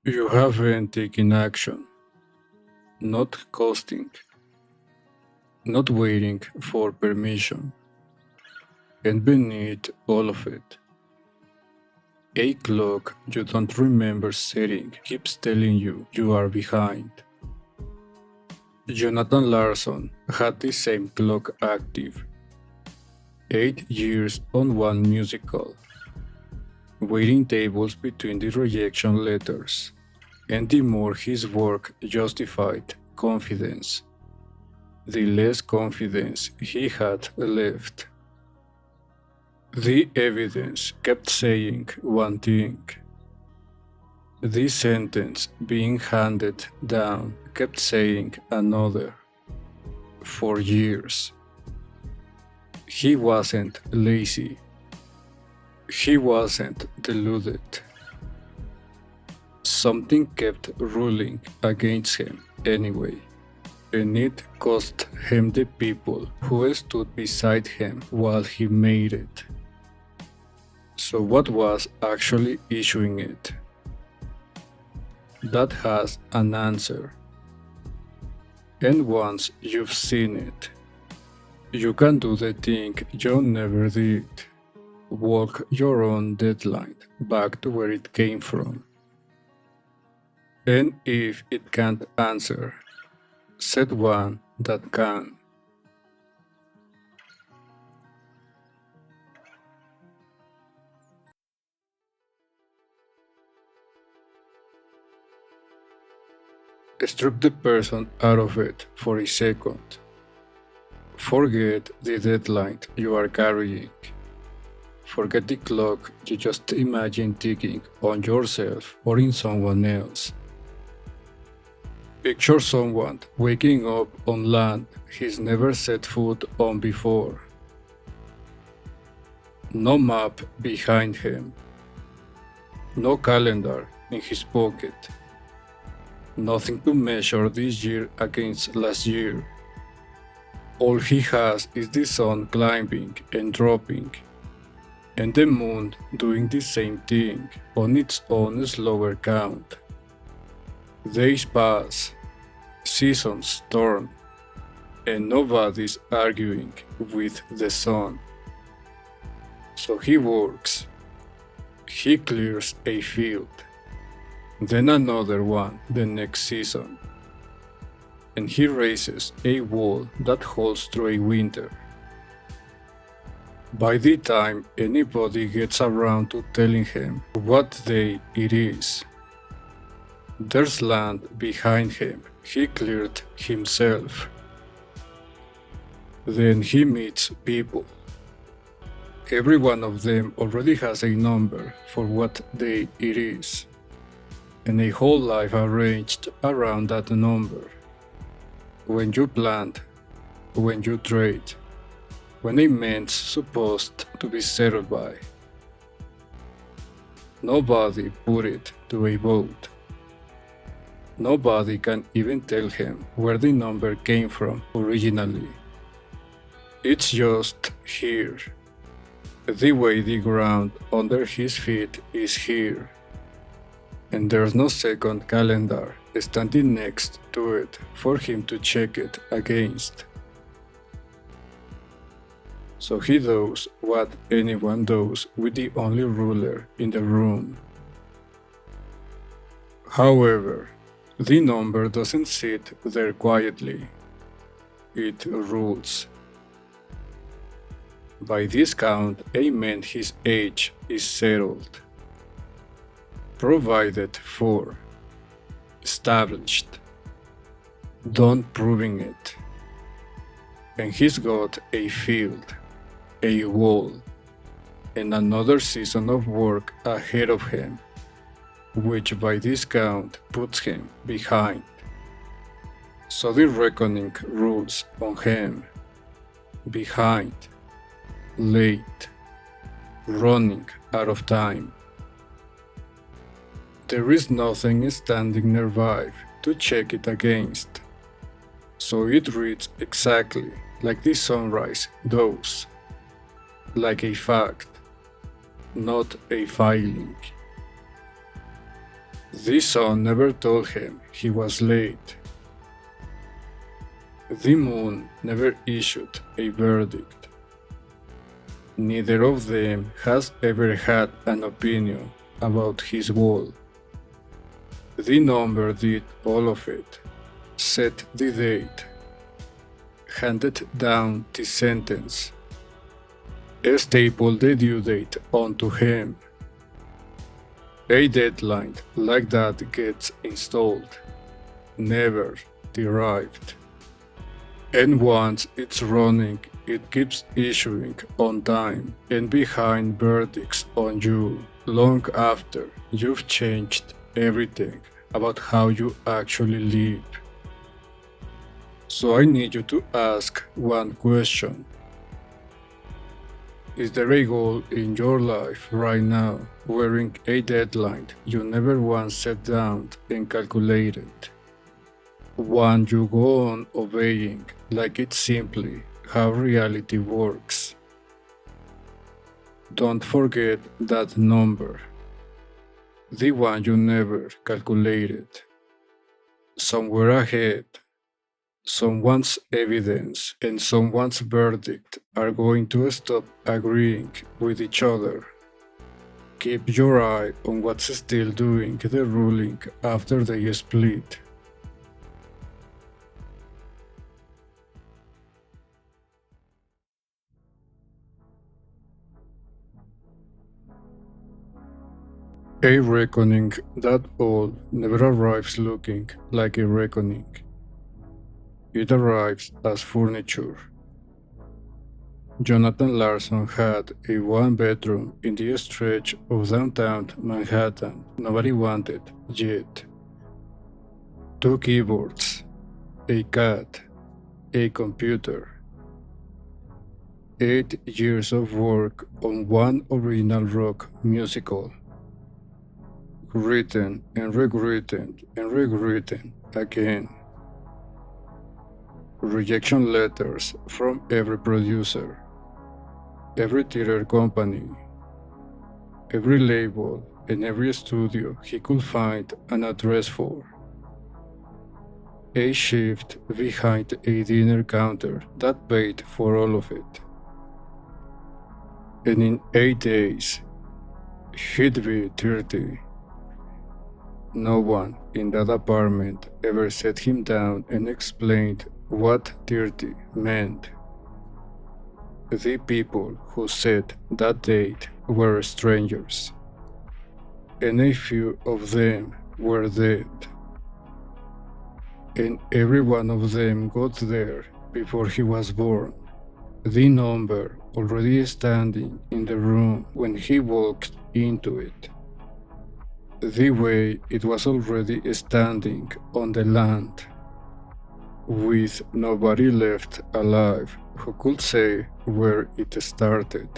You haven't taken action, not costing, not waiting for permission, and beneath all of it, a clock you don't remember setting keeps telling you are behind. Jonathan Larson had the same clock active, 8 years on one musical, waiting tables between the rejection letters, and the more his work justified confidence, the less confidence he had left. The evidence kept saying one thing. The sentence being handed down kept saying another. For years. He wasn't lazy. He wasn't deluded. Something kept ruling against him anyway, and it cost him the people who stood beside him while he made it. So, what was actually issuing it? That has an answer. And once you've seen it, you can do the thing you never did. Walk your own deadline back to where it came from. And if it can't answer, set one that can. Strip the person out of it for a second. Forget the deadline you are carrying. Forget the clock you just imagine ticking on yourself or in someone else. Picture someone waking up on land he's never set foot on before. No map behind him. No calendar in his pocket. Nothing to measure this year against last year. All he has is the sun climbing and dropping, and the moon doing the same thing on its own slower count. Days pass, seasons turn, and nobody's arguing with the sun. So he works. He clears a field, then another one the next season, and he raises a wall that holds through a winter. By the time anybody gets around to telling him what day it is, there's land behind him he cleared himself. Then he meets people. Every one of them already has a number for what day it is, and a whole life arranged around that number. When you plant, when you trade, when a man's supposed to be settled by. Nobody put it to a vote. Nobody can even tell him where the number came from originally. It's just here. The way the ground under his feet is here. And there's no second calendar standing next to it for him to check it against. So he does what anyone does with the only ruler in the room. However, the number doesn't sit there quietly. It rules. By this count, a man his age is settled, provided for, established, done proving it. And he's got a field, a wall, and another season of work ahead of him, which by this count puts him behind. So the reckoning rules on him, behind, late, running out of time. There is nothing standing nearby to check it against, so it reads exactly like the sunrise does, like a fact, not a filing. The sun never told him he was late. The moon never issued a verdict. Neither of them has ever had an opinion about his wall. The number did all of it, set the date, handed down the sentence, stapled the due date onto him. A deadline like that gets installed, never derived. And once it's running, it keeps issuing on time and behind verdicts on you long after you've changed everything about how you actually live. So I need you to ask one question. Is there a goal in your life right now wearing a deadline you never once sat down and calculated? One you go on obeying like it's simply how reality works. Don't forget that number, the one you never calculated. Somewhere ahead, someone's evidence and someone's verdict are going to stop agreeing with each other. Keep your eye on what's still doing the ruling after they split. A reckoning that all never arrives looking like a reckoning. It arrives as furniture. Jonathan Larson had a one-bedroom in the stretch of downtown Manhattan nobody wanted yet. Two keyboards, a cat, a computer. 8 years of work on one original rock musical. Written and rewritten and rewritten again. Rejection letters from every producer, every theater company, every label, and every studio he could find an address for. A shift behind a dinner counter that paid for all of it. And in 8 days, he'd be 30. No one in that apartment ever sat him down and explained what 30 meant. The people who set that date were strangers, and a few of them were dead. And every one of them got there before he was born. The number already standing in the room when he walked into it. The way it was already standing on the land, with nobody left alive who could say where it started.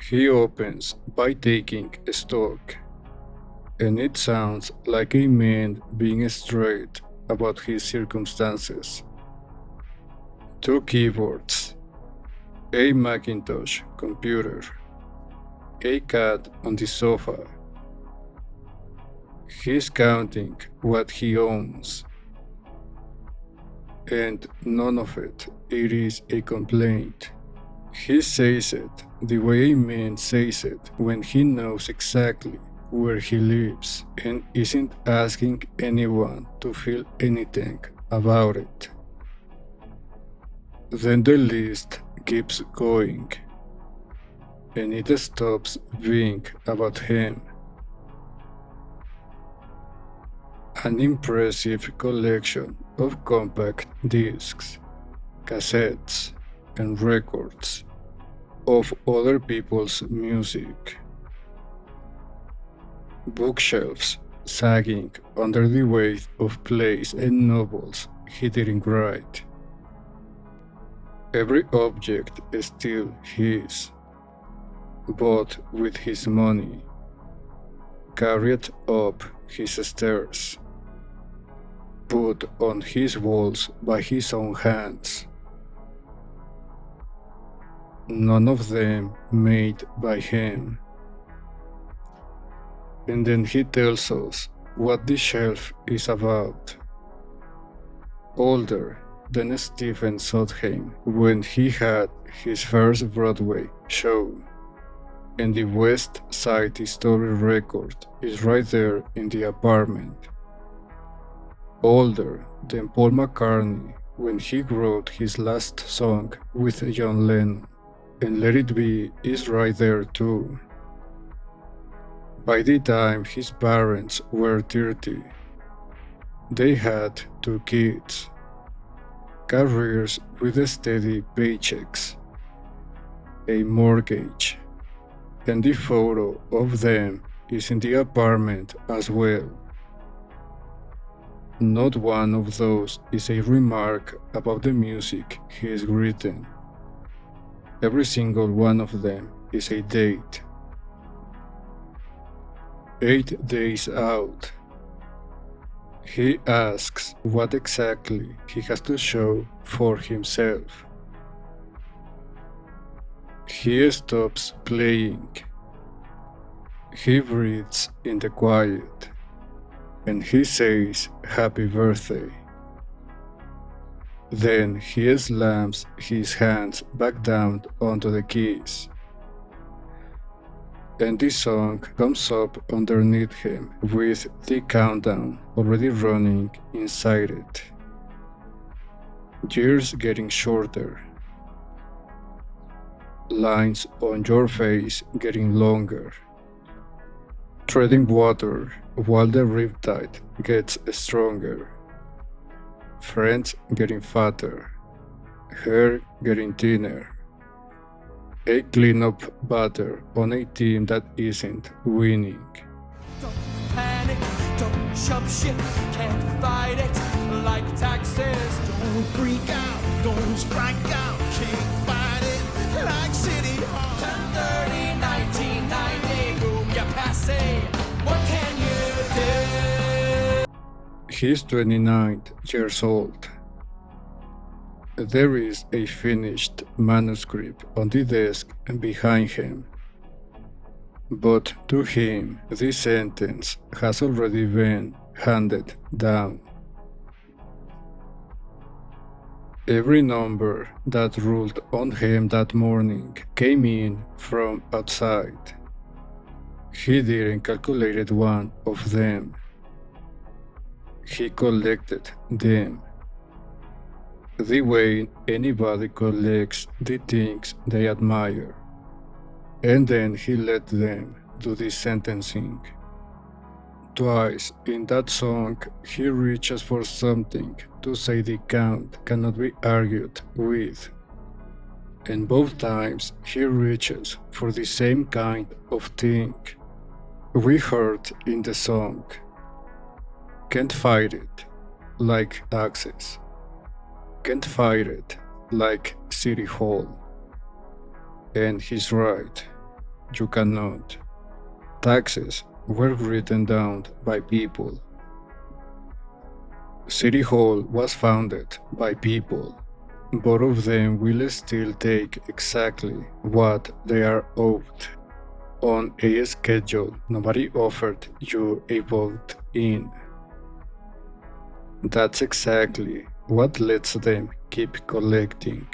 He opens by taking stock, and it sounds like a man being straight about his circumstances. Two keyboards, a Macintosh computer, a cat on the sofa. He's counting what he owns, and none of it is a complaint. He says it the way a man says it when he knows exactly where he lives and isn't asking anyone to feel anything about it. Then the list keeps going, and it stops being about him. An impressive collection of compact discs, cassettes, and records of other people's music. Bookshelves sagging under the weight of plays and novels he didn't write. Every object is still his, bought with his money, carried up his stairs, put on his walls by his own hands. None of them made by him. And then he tells us what the shelf is about. Older than Stephen Sondheim when he had his first Broadway show. And the West Side Story record is right there in the apartment. Older than Paul McCartney when he wrote his last song with John Lennon. And Let It Be is right there too. By the time his parents were 30, they had 2 kids, careers with steady paychecks, a mortgage, and the photo of them is in the apartment as well. Not one of those is a remark about the music he has written. Every single one of them is a date. 8 days out. He asks what exactly he has to show for himself. He stops playing. He breathes in the quiet, and he says happy birthday. Then he slams his hands back down onto the keys, and the song comes up underneath him with the countdown already running inside it. Years getting shorter. Lines on your face getting longer. Treading water while the riptide gets stronger. Friends getting fatter. Hair getting thinner. A cleanup batter on a team that isn't winning. Don't panic, don't jump ship, can't fight it like taxes. Don't freak out, don't strike out, can't fight it like City Hall. 10:30, 1990, boom, you passe. What can you do? He's 29 years old. There is a finished manuscript on the desk behind him. But to him, this sentence has already been handed down. Every number that ruled on him that morning came in from outside. He didn't calculate one of them. He collected them. The way anybody collects the things they admire. And then he let them do the sentencing. Twice in that song, he reaches for something to say the count cannot be argued with. And both times he reaches for the same kind of thing we heard in the song. Can't fight it, like taxes. Can't fight it, like City Hall. And he's right, you cannot. Taxes were written down by people. City Hall was founded by people. Both of them will still take exactly what they are owed. On a schedule nobody offered you a vote in. That's exactly what lets them keep collecting.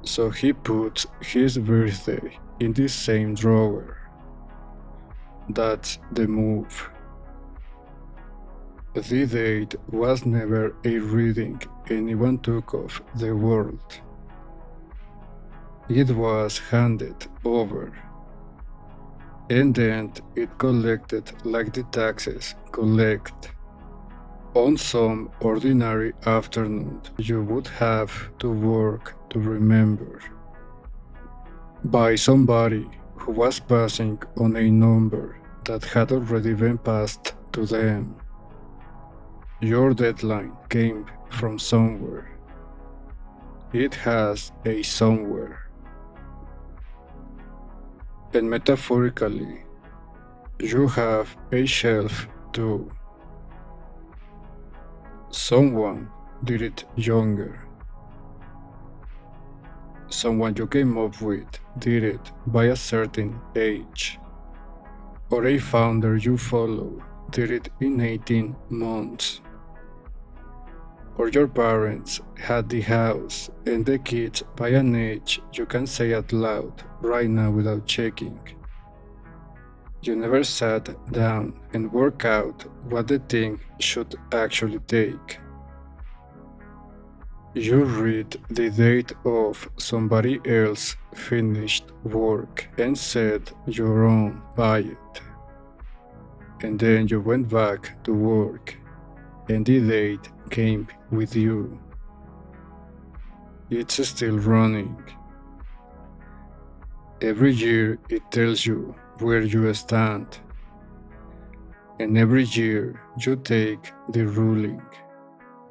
So he puts his birthday in the same drawer. That's the move. The date was never a reading anyone took of the world. It was handed over. And then it collected like the taxes collect. On some ordinary afternoon, you would have to work to remember. By somebody who was passing on a number that had already been passed to them. Your deadline came from somewhere. It has a somewhere. And metaphorically, you have a shelf too. Someone did it younger. Someone you came up with did it by a certain age. or a founder you follow did it in 18 months, or your parents had the house and the kids by an age you can say out loud right now without checking. You never sat down and worked out what the thing should actually take. You read the date of somebody else's finished work and set your own by it. And then you went back to work and the date came with you. It's still running. Every year it tells you where you stand. And every year you take the ruling.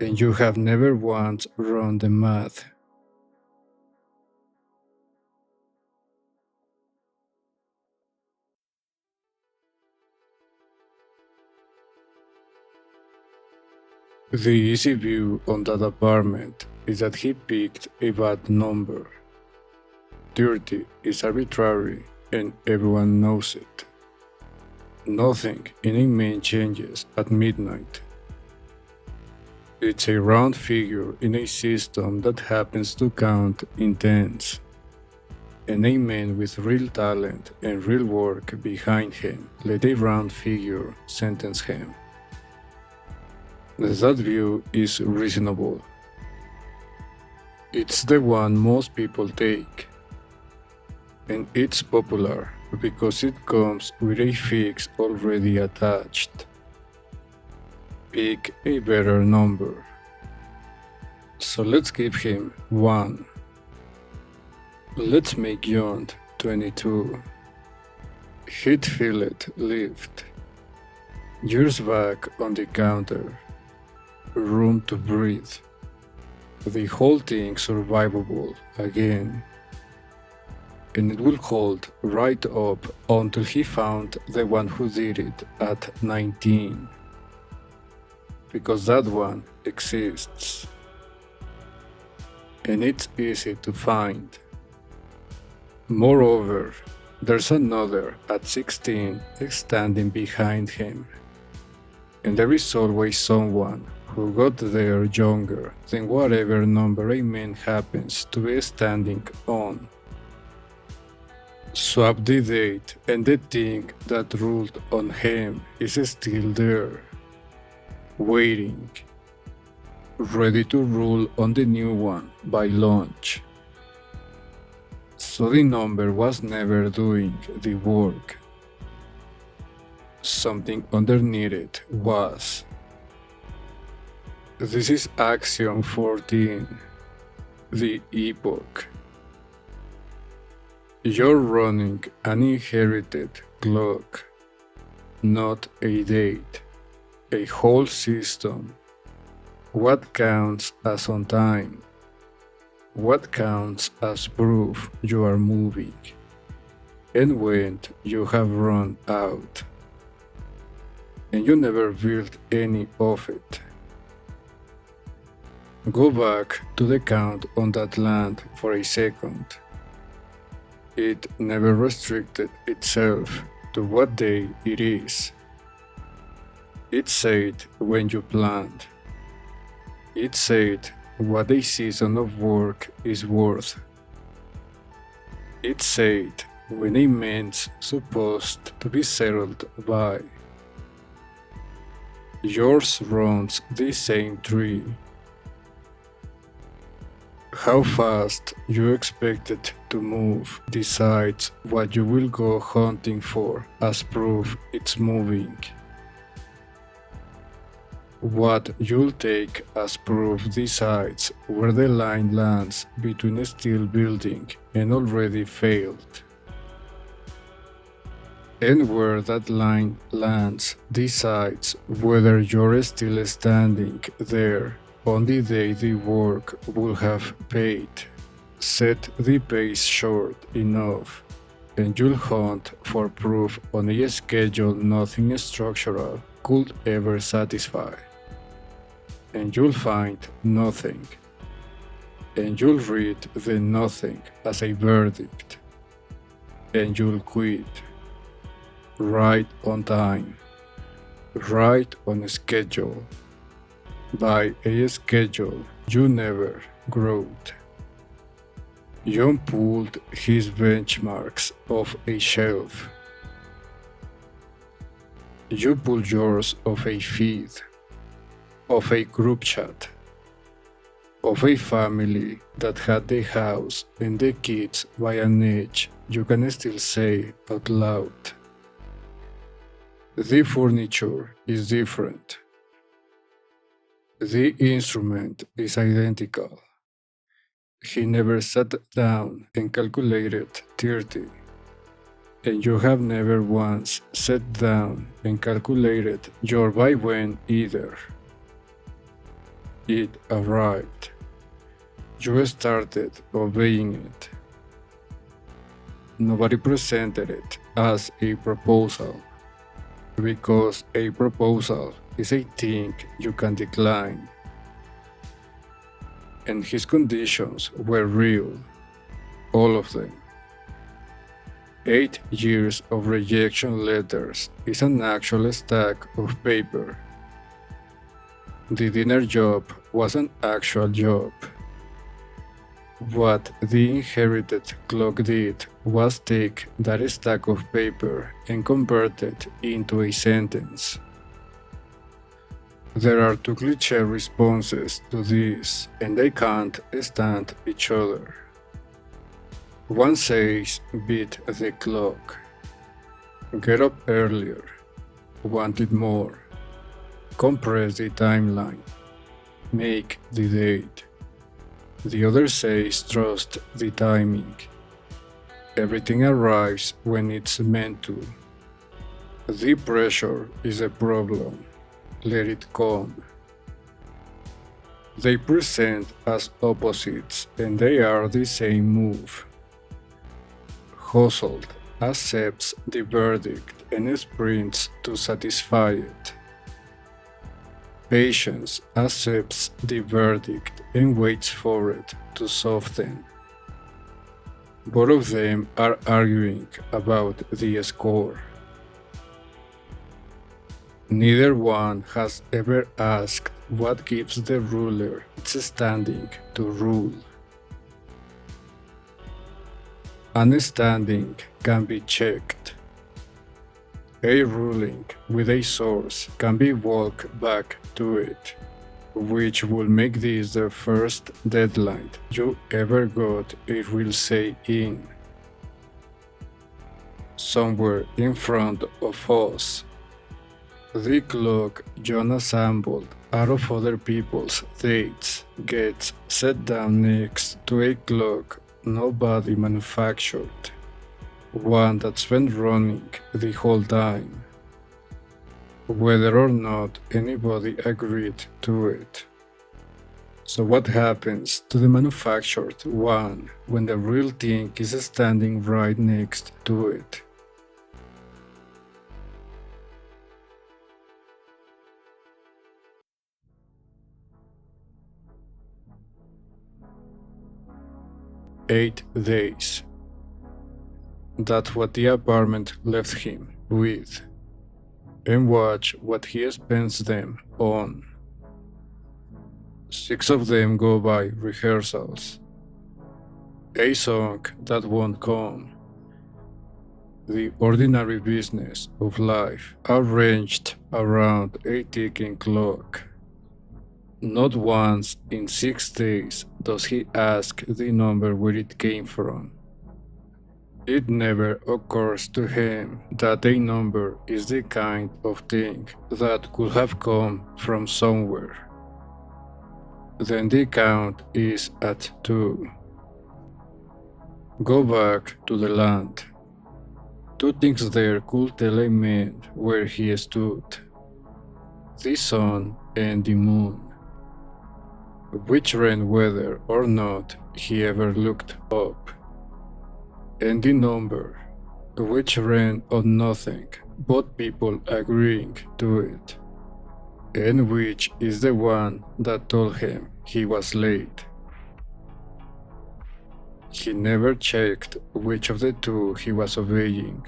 And you have never once run the math. The easy view on that apartment is that he picked a bad number. 30 is arbitrary and everyone knows it. Nothing in a man changes at midnight. It's a round figure in a system that happens to count in tens. And a man with real talent and real work behind him let a round figure sentence him. That view is reasonable. It's the one most people take. And it's popular because it comes with a fix already attached. Pick a better number. So let's give him 1. Let's make John 22. He'd feel it lift. Years back on the counter. Room to breathe. The whole thing survivable again. And it will hold right up until he found the one who did it at 19. Because that one exists. And it's easy to find. Moreover, there's another at 16 standing behind him. And there is always someone who got there younger than whatever number a man happens to be standing on. Swap the date and the thing that ruled on him is still there, waiting, ready to rule on the new one by launch. So the number was never doing the work. Something underneath it was. This is Axiom 14, the Epoch. You're running an inherited clock, not a date, a whole system. What counts as on time? What counts as proof you are moving? And when you have run out? And you never built any of it. Go back to the count on that land for a second. It never restricted itself to what day it is. It said when you planned. It said what a season of work is worth. It said when a man's supposed to be settled by. Yours runs the same tree. How fast you expect it to move decides what you will go hunting for as proof it's moving. What you'll take as proof decides where the line lands between a still building and already failed. And where that line lands decides whether you're still standing there on the day the work will have paid. Set the pace short enough, and you'll hunt for proof on a schedule nothing structural could ever satisfy. And you'll find nothing. And you'll read the nothing as a verdict. And you'll quit. right on time, right on schedule. By a schedule you never growed. John pulled his benchmarks off a shelf. You pulled yours off a feed, of a group chat, of a family that had the house and the kids by an age you can still say out loud. The furniture is different. The instrument is identical. He never sat down and calculated 30. And you have never once sat down and calculated your by when either. It arrived. You started obeying it. Nobody presented it as a proposal, because a proposal is a thing you can decline. And his conditions were real, all of them. 8 years of rejection letters is an actual stack of paper. The dinner job was an actual job. What the inherited clock did was take that stack of paper and convert it into a sentence. There are two cliché responses to this, and they can't stand each other. One says, beat the clock. Get up earlier. Want it more. Compress the timeline. Make the date. The other says, trust the timing. Everything arrives when it's meant to. The pressure is a problem. Let it come. They present as opposites, and they are the same move. Hustled accepts the verdict and sprints to satisfy it. Patience accepts the verdict and waits for it to soften. Both of them are arguing about the score. Neither one has ever asked what gives the ruler its standing to rule. An standing can be checked. A ruling with a source can be walked back to it, which will make this the first deadline you ever got a real say in. Somewhere in front of us, the clock John assembled out of other people's dates gets set down next to a clock nobody manufactured, one that's been running the whole time, whether or not anybody agreed to it. So what happens to the manufactured one when the real thing is standing right next to it? "8 days. That's what the apartment left him with. And watch what he spends them on. 6 of them go by rehearsals. A song that won't come. The ordinary business of life arranged around a ticking clock. Not once in 6 days does he ask the number where it came from. It never occurs to him that a number is the kind of thing that could have come from somewhere. Then the count is at 2. Go back to the land. 2 things there could tell a man where he stood. The sun and the moon. Which ran whether or not he ever looked up. And the number, which ran on nothing but people agreeing to it, and which is the one that told him he was late. He never checked which of the 2 he was obeying.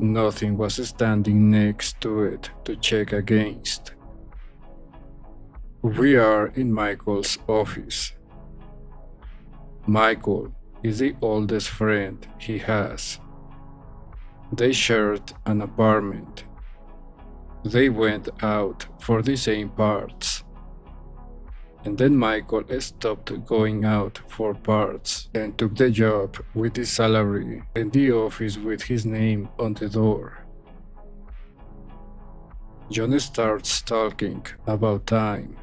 Nothing was standing next to it to check against. We are in Michael's office. Michael is the oldest friend he has. They shared an apartment. They went out for the same parts. And then Michael stopped going out for parts and took the job with his salary and the office with his name on the door. John starts talking about time.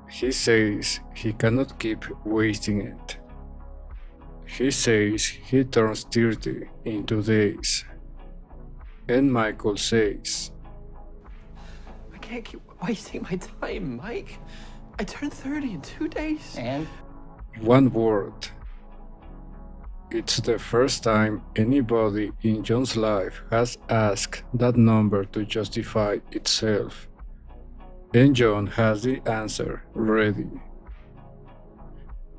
He says he cannot keep wasting it. He says he turns 30 in 2 days. And Michael says, I can't keep wasting my time, Mike. I turned 30 in 2 days. And? one word. It's the first time anybody in John's life has asked that number to justify itself. And John has the answer ready.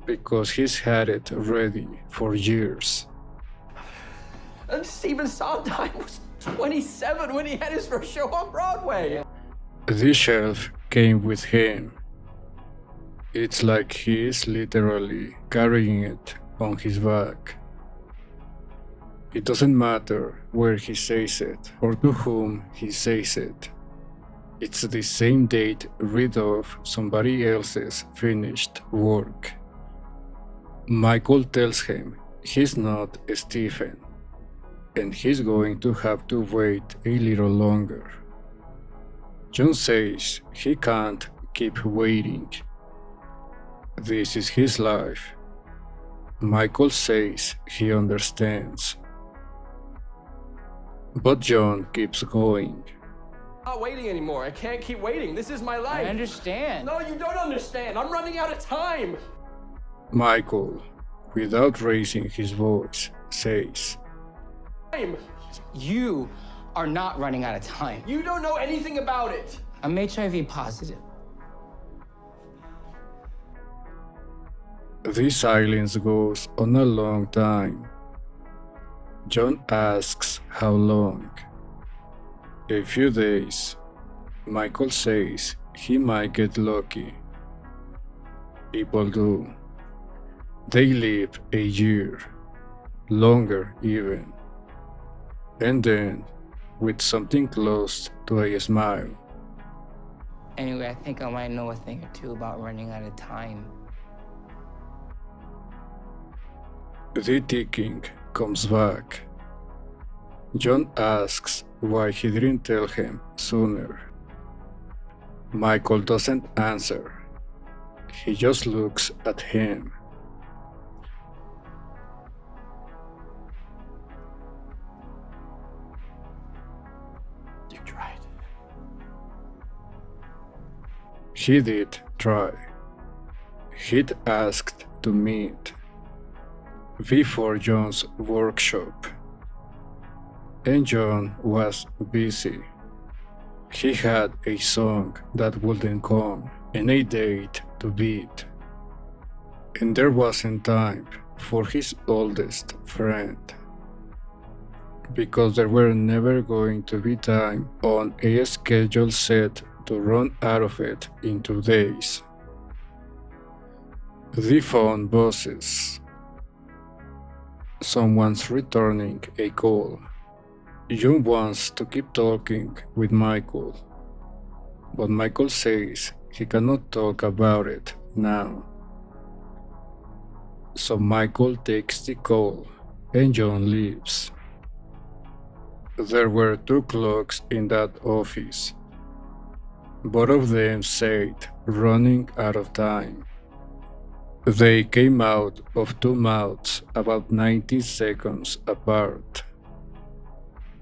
Because he's had it ready for years. And Stephen Sondheim was 27 when he had his first show on Broadway. This shelf came with him. It's like he is literally carrying it on his back. It doesn't matter where he says it or to whom he says it. It's the same date read off somebody else's finished work. Michael tells him he's not Stephen, and he's going to have to wait a little longer. John says he can't keep waiting. This is his life. Michael says he understands. But John keeps going. I'm not waiting anymore. I can't keep waiting. This is my life. I understand. No, you don't understand. I'm running out of time. Michael, without raising his voice, says, Time. You are not running out of time. You don't know anything about it. I'm HIV positive. This silence goes on a long time. John asks how long. A few days. Michael says he might get lucky. People do. They live a year, longer even. And then, with something close to a smile. Anyway, I think I might know a thing or two about running out of time. The ticking comes back. John asks why he didn't tell him sooner. Michael doesn't answer. He just looks at him. You tried. He did try. He'd asked to meet before John's workshop. And John was busy. He had a song that wouldn't come and a date to beat. And there wasn't time for his oldest friend. Because there were never going to be time on a schedule set to run out of it in 2 days. The phone buzzes. Someone's returning a call. John wants to keep talking with Michael, but Michael says he cannot talk about it now. So Michael takes the call and John leaves. There were 2 clocks in that office. Both of them said running out of time. They came out of 2 mouths about 90 seconds apart.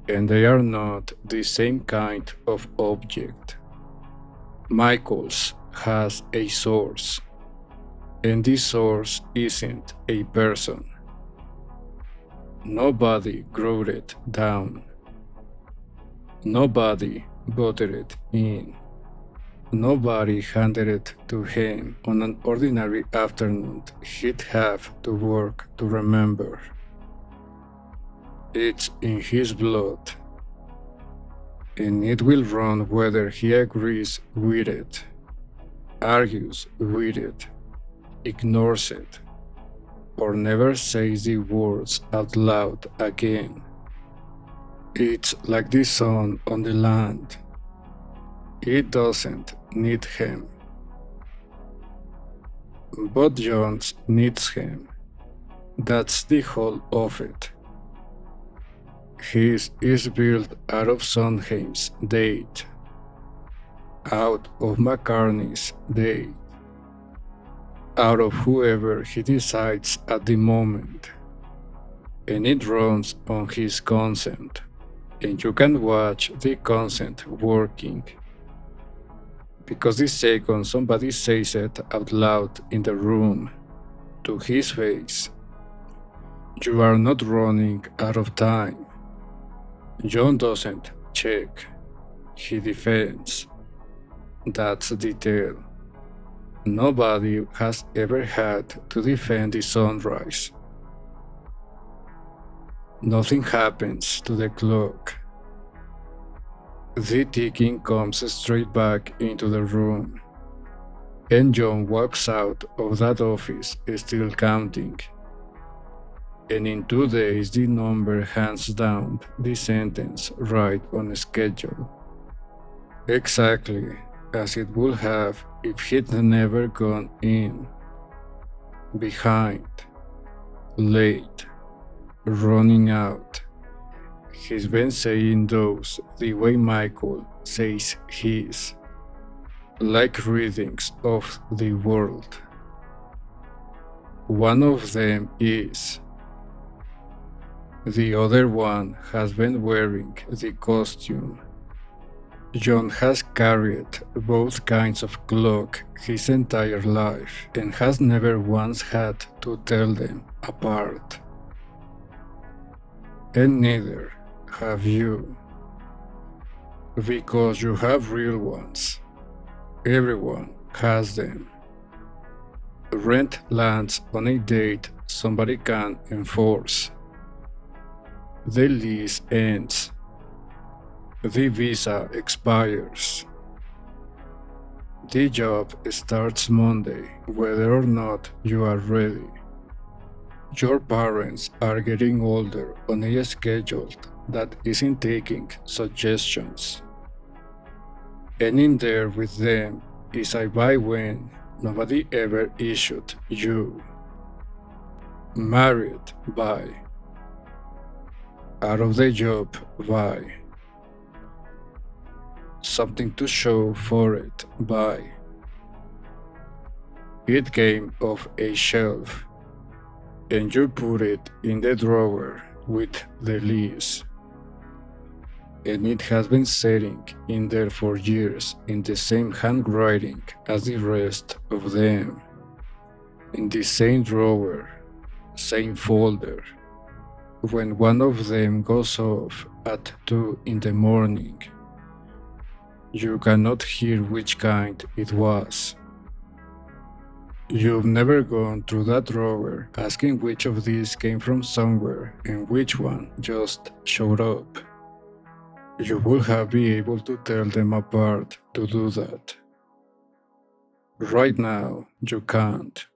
And they are not the same kind of object. Michael's has a source, and this source isn't a person. Nobody wrote it down. Nobody voted it in. Nobody handed it to him on an ordinary afternoon he'd have to work to remember. It's in his blood, and it will run whether he agrees with it, argues with it, ignores it, or never says the words out loud again. It's like the sun on the land. It doesn't need him, but Jones needs him. That's the whole of it. His is built out of Sondheim's date, out of McCartney's date, out of whoever he decides at the moment, and it runs on his consent, and you can watch the consent working. Because the second somebody says it out loud in the room, to his face, you are not running out of time. John doesn't check, he defends. That's the tale. Nobody has ever had to defend the sunrise. Nothing happens to the clock. The ticking comes straight back into the room, and John walks out of that office still counting. And in 2 days the number hands down the sentence right on schedule. Exactly as it would have if he'd never gone in. Behind. Late. Running out. He's been saying those the way Michael says his. Like readings of the world. One of them is. The other one has been wearing the costume. John has carried both kinds of cloak his entire life and has never once had to tell them apart. And neither have you. Because you have real ones. Everyone has them. Rent lands on a date somebody can enforce. The lease ends. The visa expires. The job starts Monday, whether or not you are ready. Your parents are getting older on a schedule that isn't taking suggestions. And in there with them is a buy when nobody ever issued you. Married by. Out of the job by. Something to show for it by. It came off a shelf, and you put it in the drawer with the lease. And it has been sitting in there for years in the same handwriting as the rest of them. In the same drawer, same folder. When one of them goes off at 2 in the morning, you cannot hear which kind it was. You've never gone through that drawer asking which of these came from somewhere and which one just showed up. You would have been able to tell them apart to do that. Right now, you can't.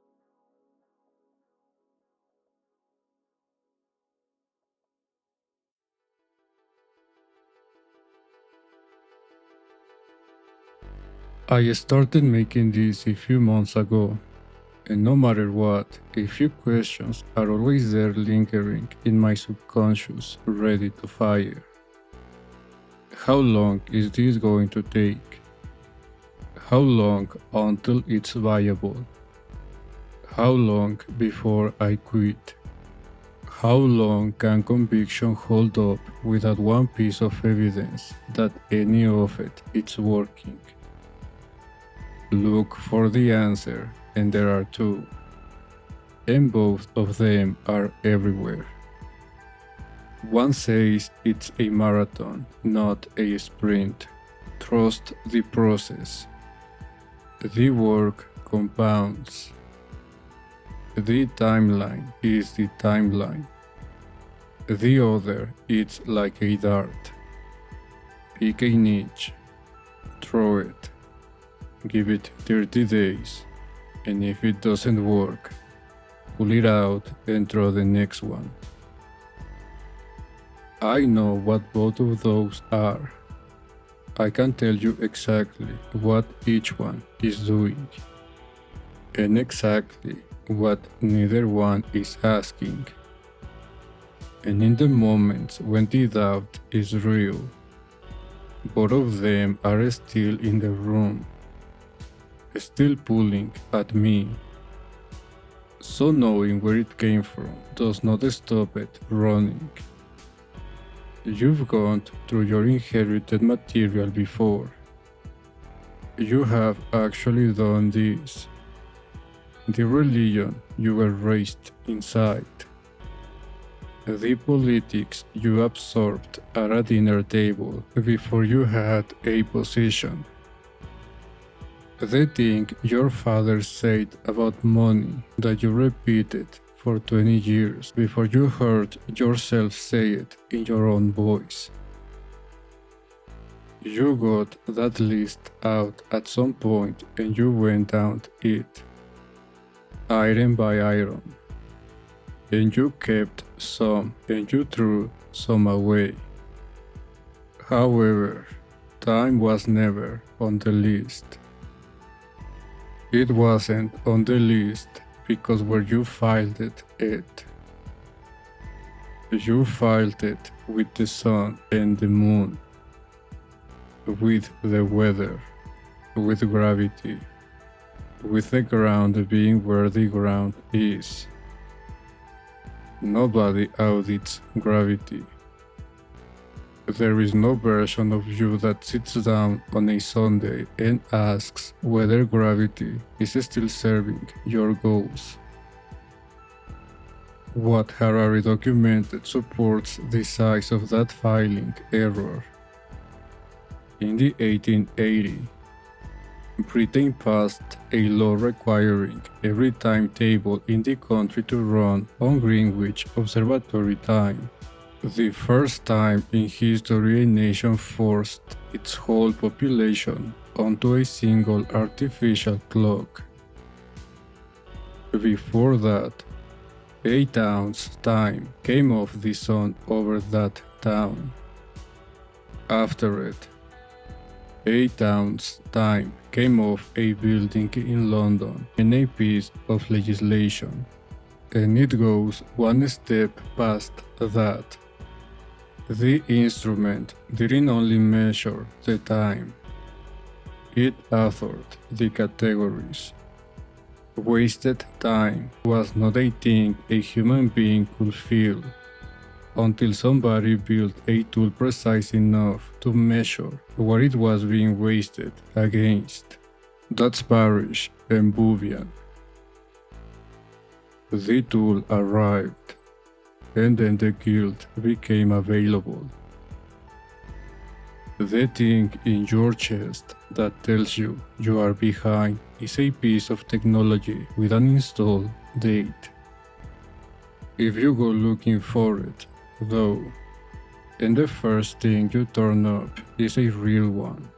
I started making this a few months ago, and no matter what, a few questions are always there lingering in my subconscious, ready to fire. How long is this going to take? How long until it's viable? How long before I quit? How long can conviction hold up without one piece of evidence that any of it's working? Look for the answer, and there are two, and both of them are everywhere. One says it's a marathon, not a sprint. Trust the process. The work compounds. The timeline is the timeline. The other is like a dart. Pick a niche, throw it, give it 30 days, and if it doesn't work, pull it out and throw the next one. I know what both of those are. I can tell you exactly what each one is doing, and exactly what neither one is asking. And in the moments when the doubt is real, both of them are still in the room, still pulling at me. So knowing where it came from does not stop it running. You've gone through your inherited material before. You have actually done this. The religion you were raised inside. The politics you absorbed at a dinner table before you had a position. The thing your father said about money that you repeated for 20 years before you heard yourself say it in your own voice. You got that list out at some point and you went down it, item by item. And you kept some and you threw some away. However, time was never on the list. It wasn't on the list because where you filed it. You filed it with the sun and the moon, with the weather, with gravity, with the ground being where the ground is. Nobody audits gravity. There is no version of you that sits down on a Sunday and asks whether gravity is still serving your goals. What Harari documented supports the size of that filing error. In the 1880s, Britain passed a law requiring every timetable in the country to run on Greenwich Observatory time. The first time in history a nation forced its whole population onto a single artificial clock. Before that, a town's time came off the sun over that town. After it, a town's time came off a building in London and a piece of legislation, and it goes one step past that. The instrument didn't only measure the time, it authored the categories. Wasted time was not a thing a human being could feel until somebody built a tool precise enough to measure what it was being wasted against. That's Parrish and Bouvian. The tool arrived, and then the guild became available. The thing in your chest that tells you you are behind is a piece of technology with an install date. If you go looking for it, though, and the first thing you turn up is a real one,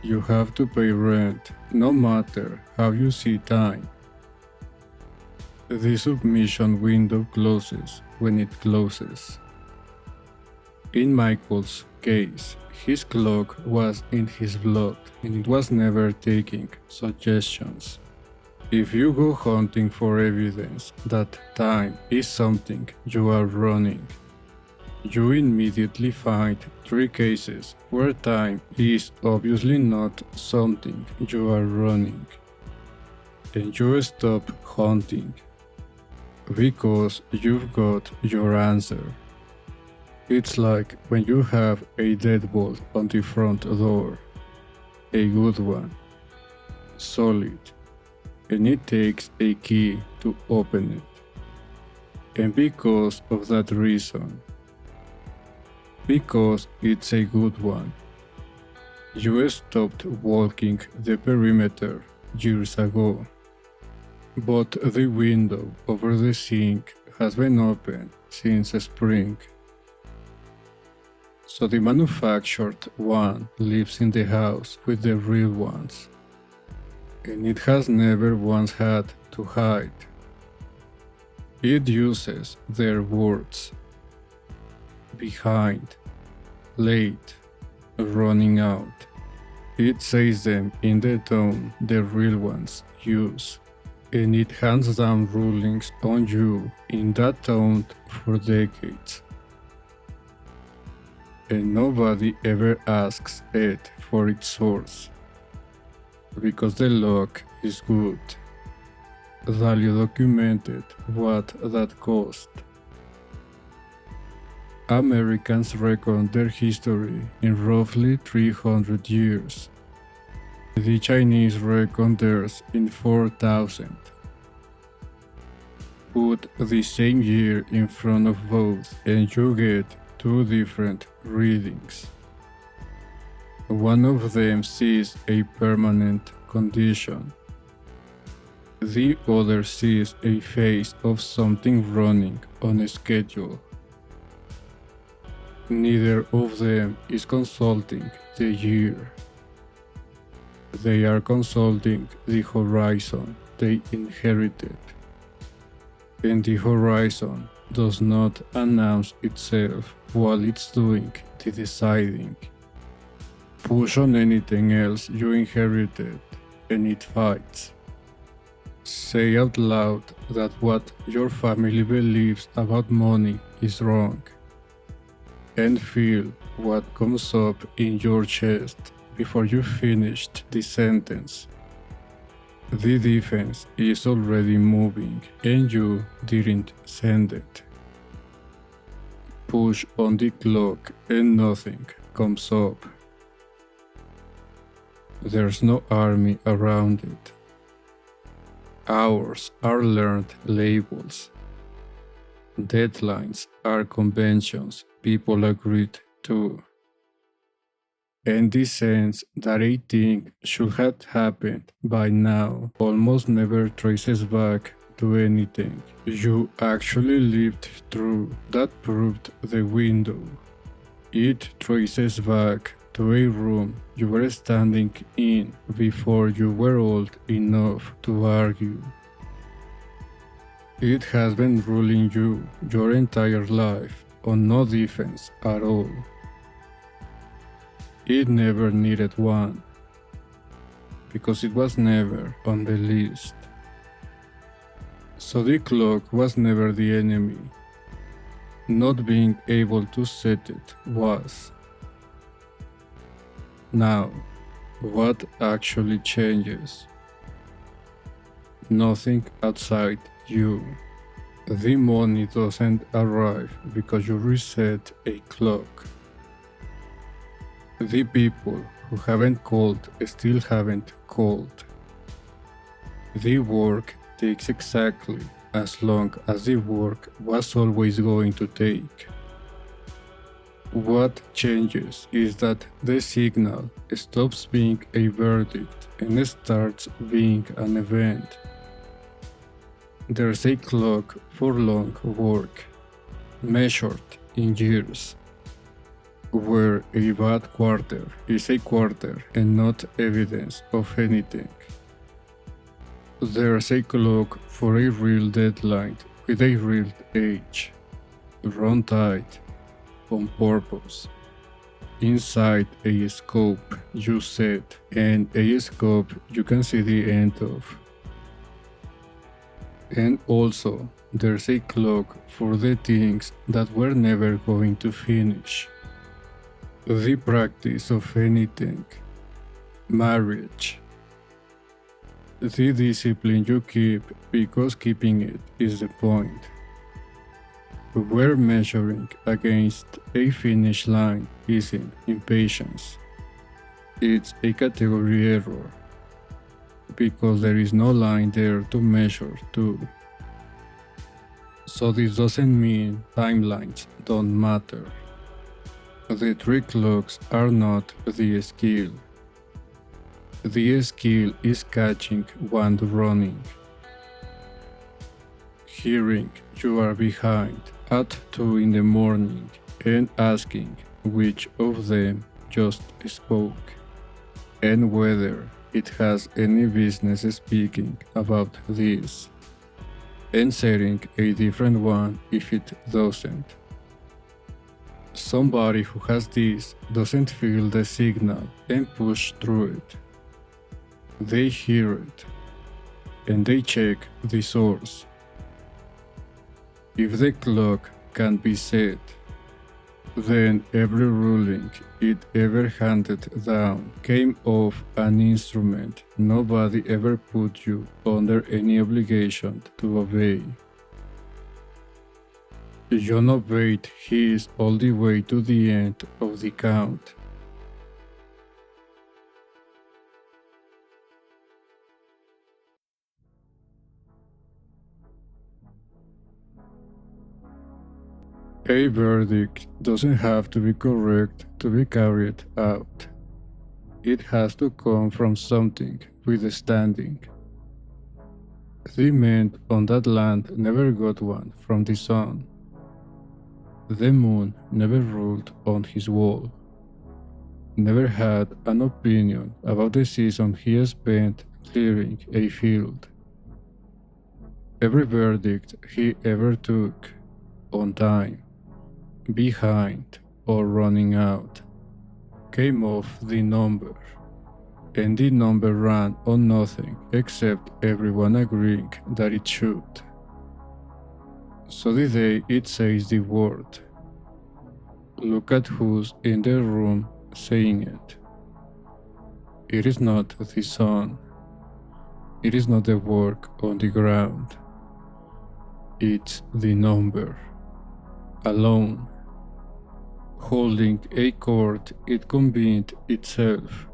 you have to pay rent no matter how you see time. The submission window closes when it closes. In Michael's case, his clock was in his blood and it was never taking suggestions. If you go hunting for evidence that time is something you are running, you immediately find 3 cases where time is obviously not something you are running, and you stop hunting because you've got your answer. It's like when you have a deadbolt on the front door, a good one, solid, and it takes a key to open it. And because of that reason, because it's a good one, you stopped walking the perimeter years ago. But the window over the sink has been open since spring. So the manufactured one lives in the house with the real ones, and it has never once had to hide. It uses their words: behind, late, running out. It says them in the tone the real ones use, and it hands down rulings on you in that tone for decades. And nobody ever asks it for its source, because the log is good. Value documented what that cost. Americans reckon their history in roughly 300 years. The Chinese reckon theirs in 4,000. Put the same year in front of both and you get two different readings. One of them sees a permanent condition. The other sees a phase of something running on a schedule. Neither of them is consulting the year. They are consulting the horizon they inherited. And the horizon does not announce itself while it's doing the deciding. Push on anything else you inherited and it fights. Say out loud that what your family believes about money is wrong, and feel what comes up in your chest before you finished the sentence. The defense is already moving and you didn't send it. Push on the clock and nothing comes up. There's no army around it. Hours are learned labels. Deadlines are conventions people agreed to. And the sense that a thing should have happened by now almost never traces back to anything you actually lived through that proved the window. It traces back to a room you were standing in before you were old enough to argue. It has been ruling you your entire life on no defense at all. It never needed one, because it was never on the list. So the clock was never the enemy. Not being able to set it was. Now, what actually changes? Nothing outside you. The money doesn't arrive because you reset a clock. The people who haven't called still haven't called. The work takes exactly as long as the work was always going to take. What changes is that the signal stops being a verdict and starts being an event. There's a clock for long work, measured in years, where a bad quarter is a quarter and not evidence of anything. There's a clock for a real deadline with a real age, run tight, on purpose, inside a scope you set and a scope you can see the end of. And also, there's a clock for the things that were never going to finish. The practice of anything. Marriage. The discipline you keep because keeping it is the point. We're measuring against a finish line isn't impatience. It's a category error, because there is no line there to measure to. So this doesn't mean timelines don't matter. The 3 clocks are not the skill. The skill is catching one running. Hearing you are behind at 2 in the morning and asking which of them just spoke and whether it has any business speaking about this, and setting a different one if it doesn't. Somebody who has this doesn't feel the signal and push through it. They hear it, and they check the source. If the clock can be set, then every ruling it ever handed down came off an instrument nobody ever put you under any obligation to obey. John obeyed his all the way to the end of the count. A verdict doesn't have to be correct to be carried out. It has to come from something with standing. The men on that land never got one from the sun. The moon never ruled on his wall. Never had an opinion about the season he spent clearing a field. Every verdict he ever took, on time, behind, or running out, came off the number, and the number ran on nothing except everyone agreeing that it should. So the day it says the word, look at who's in the room saying it. It is not the sun. It is not the work on the ground. It's the number, alone, holding a court it convened itself.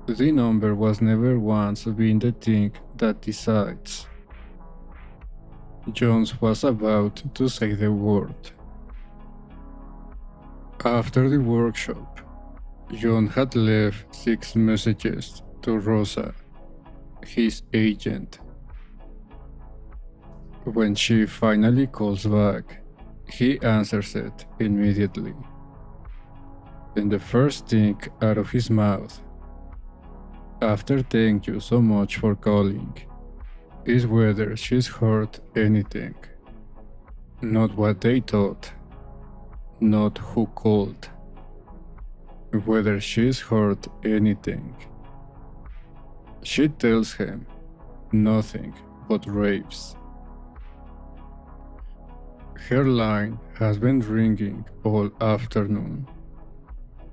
The number was never once been the thing that decides. Jones was about to say the word. After the workshop, John had left 6 messages to Rosa, his agent. When she finally calls back, he answers it immediately. And the first thing out of his mouth, after thank you so much for calling, is whether she's heard anything. Not what they thought, not who called. Whether she's heard anything. She tells him nothing but raves. Her line has been ringing all afternoon.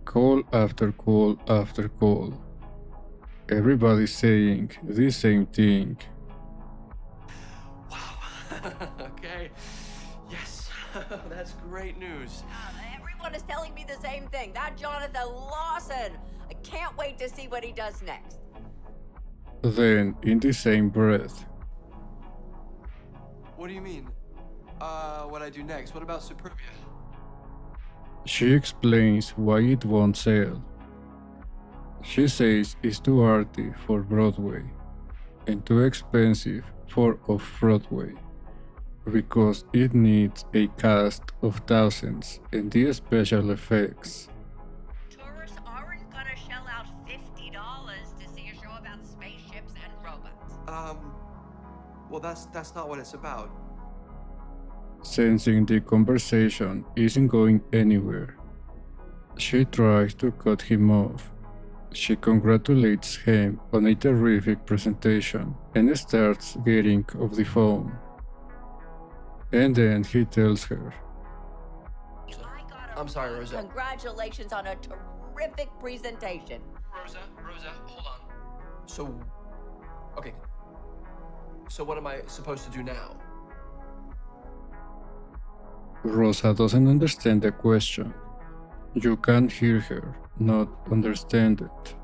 Call after call after call. Everybody saying the same thing. Wow. Okay. Yes. That's great news. Everyone is telling me the same thing. That Jonathan Larson. I can't wait to see what he does next. Then, in the same breath, What do you mean? What I do next? What about Superbia? she explains why it won't sell. She says it's too arty for Broadway and too expensive for off-Broadway because it needs a cast of thousands and the special effects. Tourists aren't gonna shell out $50 to see a show about spaceships and robots. Well, that's not what it's about. Sensing the conversation isn't going anywhere, she tries to cut him off. She congratulates him on a terrific presentation and starts getting off the phone. And then he tells her, I'm sorry, Rosa. Congratulations on a terrific presentation. Rosa, hold on. Okay. So what am I supposed to do now? Rosa doesn't understand the question. You can't hear her, not understand it.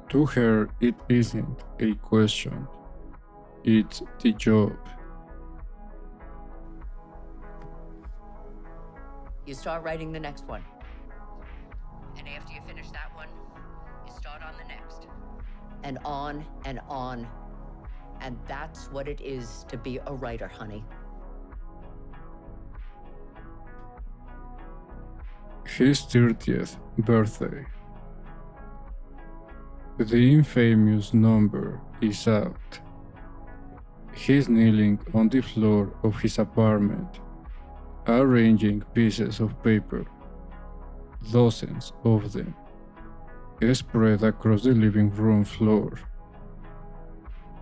To her, it isn't a question. It's the job. You start writing the next one. And after you finish that one, you start on the next. And on and on. And that's what it is to be a writer, honey. his 30th birthday. The infamous number is out. He's kneeling on the floor of his apartment, arranging pieces of paper, dozens of them, spread across the living room floor.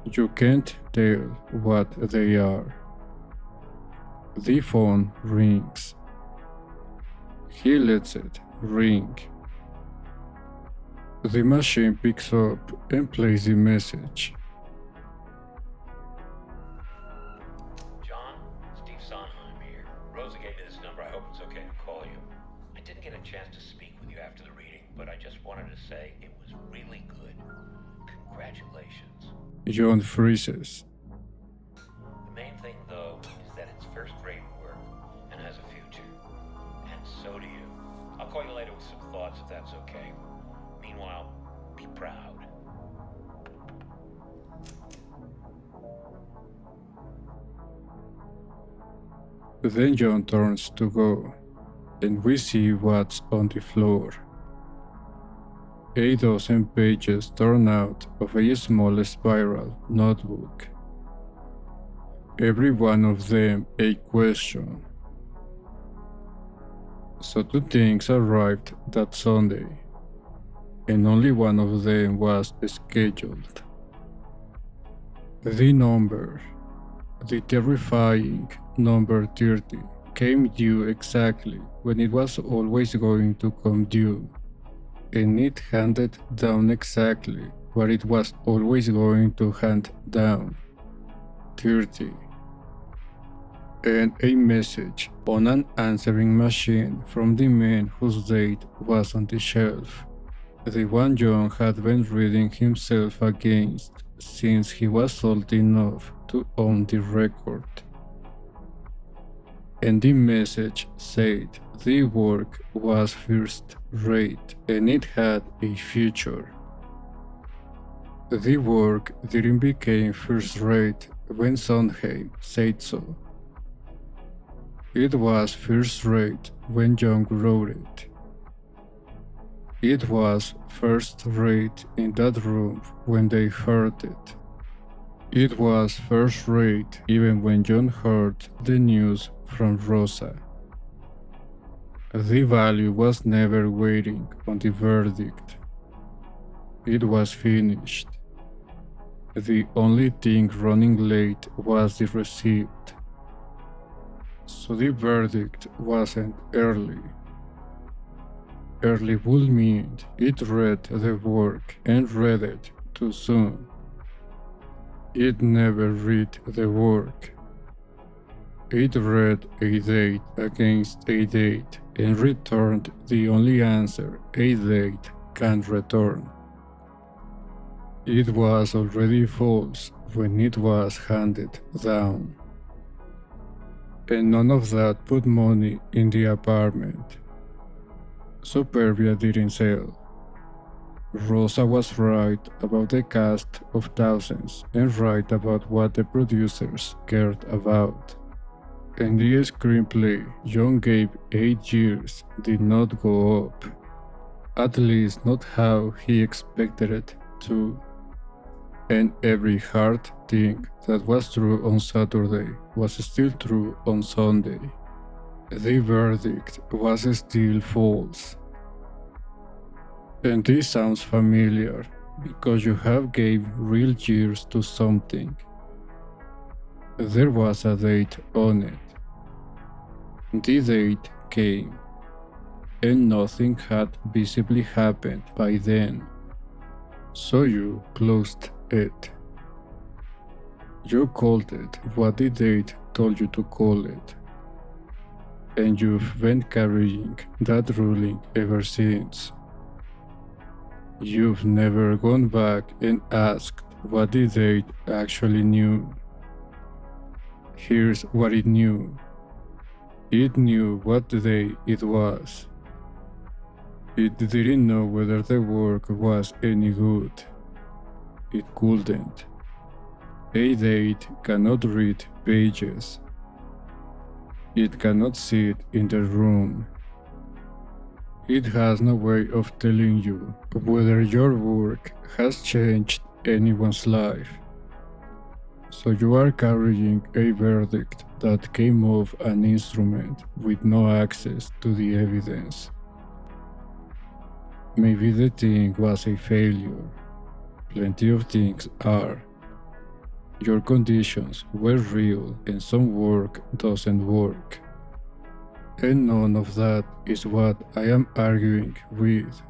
You can't tell what they are. The phone rings. He lets it ring. The machine picks up and plays the message. John, Steve Sondheim here. Rosa gave me this number. I hope it's okay to call you. I didn't get a chance to speak with you after the reading, but I just wanted to say it was really good. Congratulations. John freezes. The main thing, though, is that it's first-rate work and has a future. And so do you. I'll call you later with some thoughts if that's okay. Meanwhile, be proud. Then John turns to go, and we see what's on the floor. 8 dozen pages torn out of a small spiral notebook. Every one of them a question. So 2 things arrived that Sunday, and only one of them was scheduled. The number, the terrifying number 30, came due exactly when it was always going to come due, and it handed down exactly what it was always going to hand down, 30. And a message on an answering machine from the man whose date was on the shelf, the one John had been reading himself against since he was old enough to own the record. And the message said the work was first rate and it had a future. The work didn't become first rate when Sondheim said so. It was first rate when John wrote it. It was first rate in that room when they heard it. It was first rate even when John heard the news from Rosa. The Vale was never waiting on the verdict. It was finished. The only thing running late was the receipt. So the verdict wasn't early. Early would mean it read the work and read it too soon. It never read the work. It read a date against a date and returned the only answer a date can return. It was already false when it was handed down. And none of that put money in the apartment. Superbia didn't sell. Rosa was right about the cast of thousands and right about what the producers cared about. And the screenplay John gave 8 years did not go up. At least not how he expected it to. And every hard thing that was true on Saturday was still true on Sunday. The verdict was still false. And this sounds familiar, because you have gave real years to something. There was a date on it. The date came, and nothing had visibly happened by then. So you closed it. You called it what the date told you to call it. And you've been carrying that ruling ever since. You've never gone back and asked what the date actually knew. Here's what it knew. It knew what day it was. It didn't know whether the work was any good. It couldn't. A date cannot read pages. It cannot sit in the room. It has no way of telling you whether your work has changed anyone's life. So you are carrying a verdict that came off an instrument with no access to the evidence. Maybe the thing was a failure. Plenty of things are. Your conditions were real and some work doesn't work. And none of that is what I am arguing with.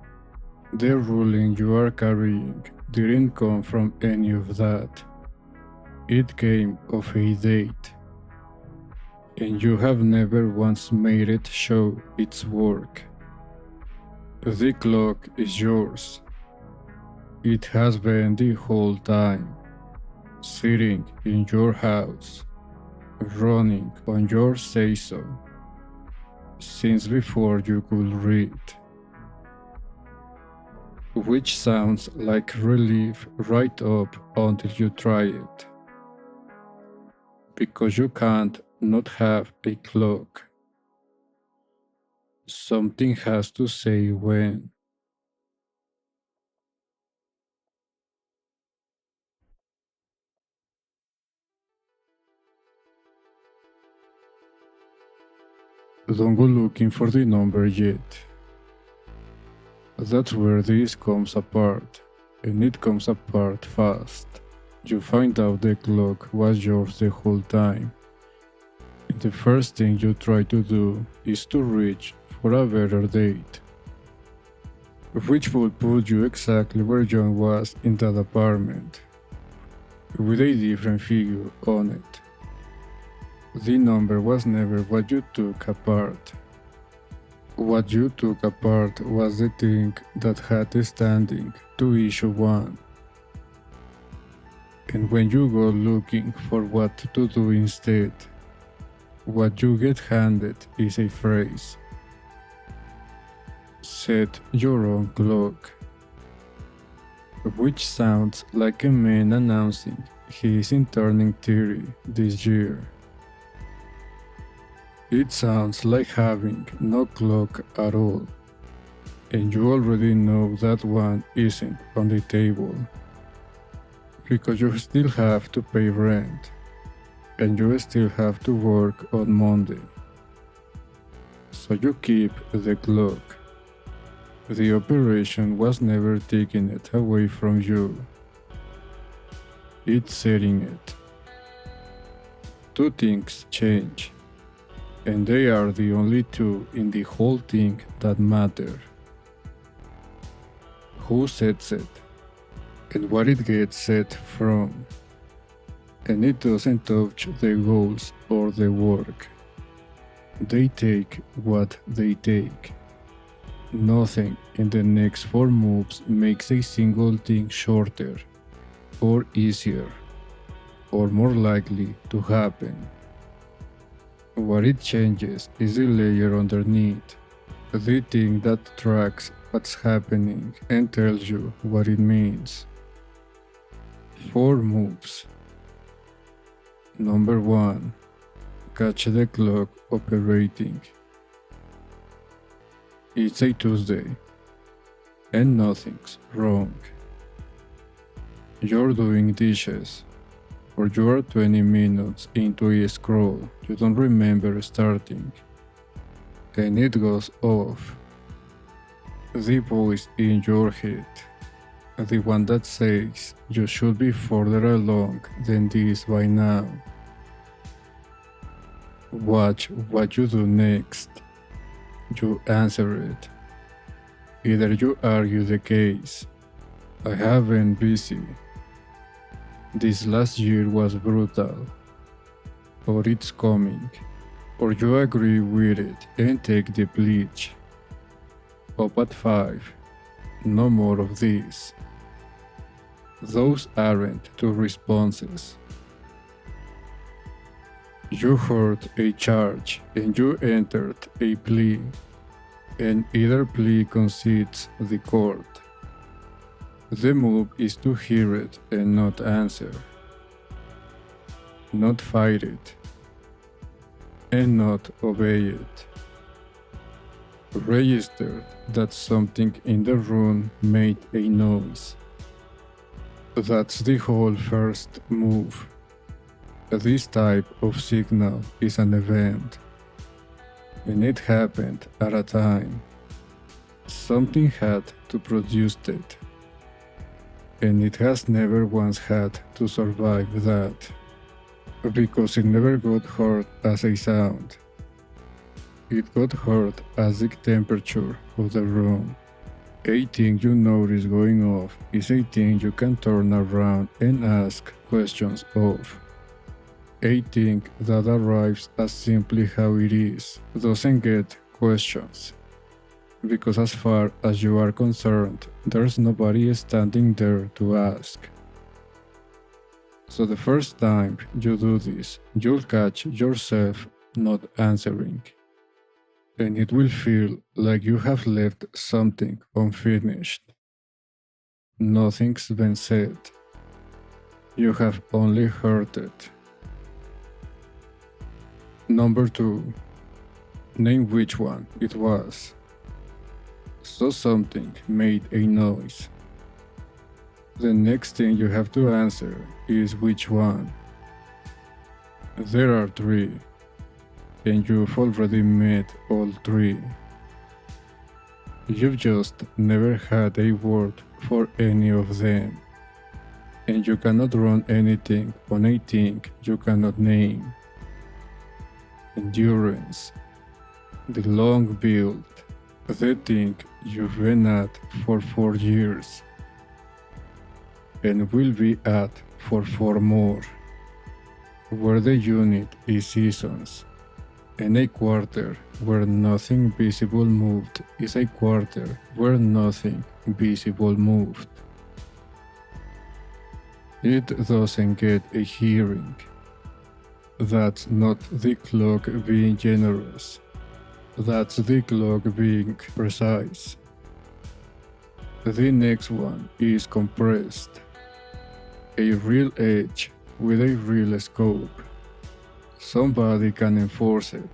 The ruling you are carrying didn't come from any of that. It came of a date. And you have never once made it show its work. The clock is yours. It has been the whole time, sitting in your house, running on your say-so, since before you could read. Which sounds like relief right up until you try it. Because you can't not have a clock. Something has to say when. Don't go looking for the number yet. That's where this comes apart, and it comes apart fast. You find out the clock was yours the whole time. And the first thing you try to do is to reach for a better date, which would put you exactly where John was in that apartment, with a different figure on it. The number was never what you took apart. What you took apart was the thing that had the standing to issue one. And when you go looking for what to do instead, what you get handed is a phrase. Set your own clock. Which sounds like a man announcing he is in turning 30 this year. It sounds like having no clock at all, and you already know that one isn't on the table, because you still have to pay rent, and you still have to work on Monday. So you keep the clock. The operation was never taking it away from you. It's setting it. Two things change. And they are the only two in the whole thing that matter. Who sets it, and what it gets set from. And it doesn't touch the goals or the work. They take what they take. Nothing in the next 4 moves makes a single thing shorter, or easier, or more likely to happen. What it changes is the layer underneath, the thing that tracks what's happening and tells you what it means. 4 moves. Number 1. Catch the clock operating. It's a Tuesday, and nothing's wrong. You're doing dishes, or you are 20 minutes into a scroll you don't remember starting, and it goes off. The voice in your head, the one that says you should be further along than this by now. Watch what you do next. You answer it. Either you argue the case. I have been busy. This last year was brutal. Or it's coming. Or you agree with it and take the pledge. Up at 5. No more of this. Those aren't 2 responses. You heard a charge and you entered a plea, and either plea concedes the court. The move is to hear it and not answer, not fight it, and not obey it. registered that something in the room made a noise. That's the whole first move. This type of signal is an event, and it happened at a time. Something had to produce it, and it has never once had to survive that, because it never got heard as a sound. It got heard as the temperature of the room. A thing you notice going off is a thing you can turn around and ask questions of. A thing that arrives as simply how it is doesn't get questions, because as far as you are concerned, there's nobody standing there to ask. So the first time you do this, you'll catch yourself not answering, and it will feel like you have left something unfinished. Nothing's been said. You have only heard it. Number 2. Name which one it was. So something made a noise. The next thing you have to answer is which one. There are 3, and you've already met all 3. You've just never had a word for any of them, and you cannot run anything on a thing you cannot name. Endurance, the long build, the thing you've been at for 4 years, and will be at for 4 more, where the unit is seasons, and a quarter where nothing visible moved is a quarter where nothing visible moved. It doesn't get a hearing. That's not the clock being generous. That's the clock being precise. The next one is compressed. A real edge with a real scope. Somebody can enforce it.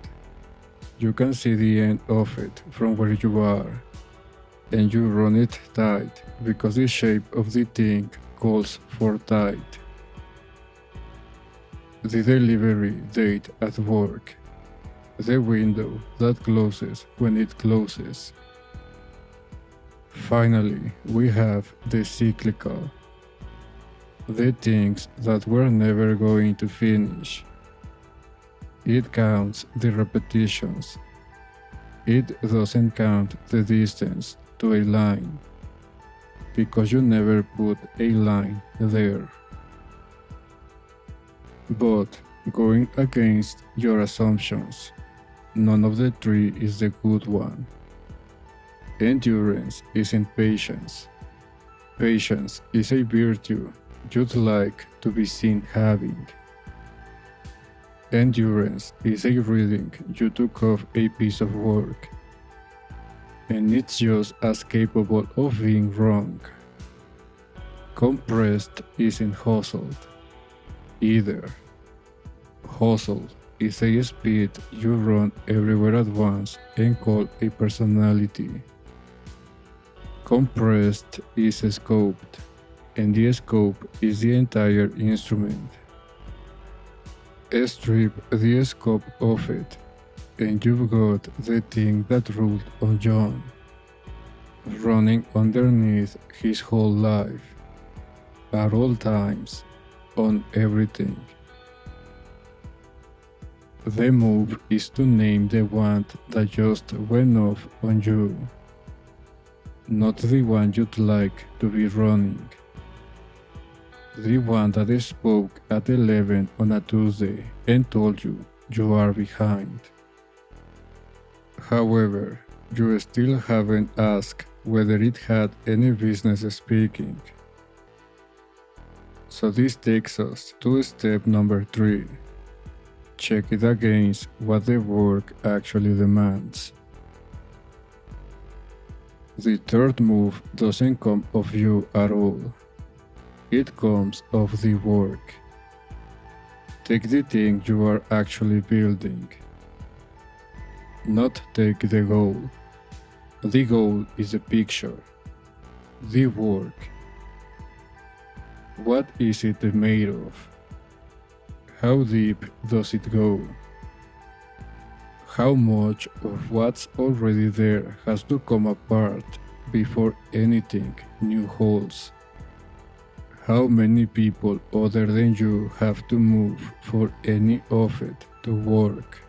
You can see the end of it from where you are, and you run it tight because the shape of the thing calls for tight. The delivery date at work. The window that closes when it closes. Finally, we have the cyclical. The things that we're never going to finish. It counts the repetitions. It doesn't count the distance to a line, because you never put a line there. But going against your assumptions, none of the 3 is the good one. Endurance isn't patience. Patience is a virtue you'd like to be seen having. Endurance is a reading you took off a piece of work, and it's just as capable of being wrong. Compressed isn't hustled either. Hustle is a speed you run everywhere at once and call a personality. Compressed is scoped, and the scope is the entire instrument. Strip the scope of it, and you've got the thing that ruled on John, running underneath his whole life, at all times, on everything. The move is to name the one that just went off on you, not the one you'd like to be running. The one that spoke at 11 on a Tuesday and told you you are behind. However, you still haven't asked whether it had any business speaking. So this takes us to step number 3. Check it against what the work actually demands. The third move doesn't come of you at all. It comes of the work. Take the thing you are actually building. Not take the goal. The goal is the picture, the work. What is it made of? How deep does it go? How much of what's already there has to come apart before anything new holds? How many people other than you have to move for any of it to work?